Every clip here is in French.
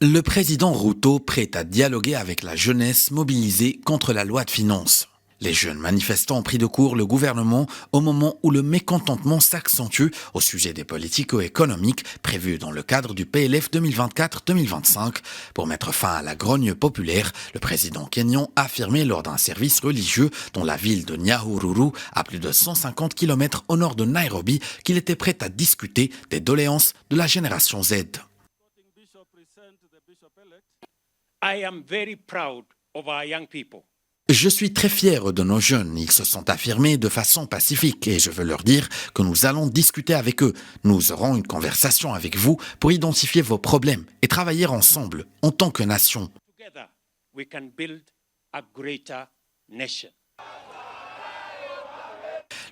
Le président Ruto prêt à dialoguer avec la jeunesse mobilisée contre la loi de finances. Les jeunes manifestants ont pris de court le gouvernement au moment où le mécontentement s'accentue au sujet des politico-économiques prévues dans le cadre du PLF 2024-2025. Pour mettre fin à la grogne populaire, le président kényan a affirmé lors d'un service religieux dans la ville de Nyahururu, à plus de 150 km au nord de Nairobi, qu'il était prêt à discuter des doléances de la génération Z. I am very proud of our young people. Je suis très fier de nos jeunes. Ils se sont affirmés de façon pacifique et je veux leur dire que nous allons discuter avec eux. Nous aurons une conversation avec vous pour identifier vos problèmes et travailler ensemble en tant que nation. Together, we can build a greater nation.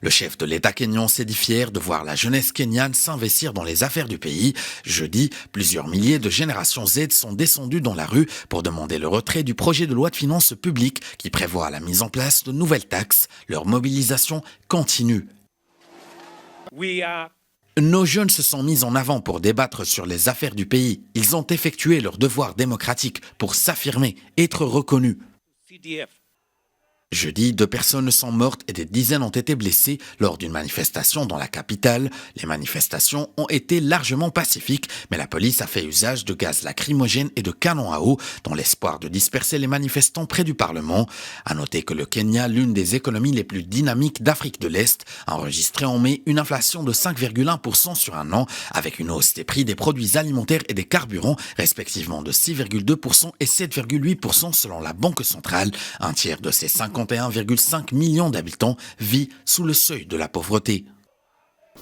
Le chef de l'État kényan s'est dit fier de voir la jeunesse kenyane s'investir dans les affaires du pays. Jeudi, plusieurs milliers de générations Z sont descendus dans la rue pour demander le retrait du projet de loi de finances publique qui prévoit la mise en place de nouvelles taxes. Leur mobilisation continue. Nos jeunes se sont mis en avant pour débattre sur les affaires du pays. Ils ont effectué leur devoir démocratique pour s'affirmer, être reconnus. CDF. Jeudi, 2 personnes sont mortes et des dizaines ont été blessées lors d'une manifestation dans la capitale. Les manifestations ont été largement pacifiques, mais la police a fait usage de gaz lacrymogène et de canons à eau dans l'espoir de disperser les manifestants près du Parlement. À noter que le Kenya, l'une des économies les plus dynamiques d'Afrique de l'Est, a enregistré en mai une inflation de 5,1% sur un an, avec une hausse des prix des produits alimentaires et des carburants, respectivement de 6,2% et 7,8% selon la Banque centrale. Un tiers de ces 51,5 millions d'habitants vit sous le seuil de la pauvreté.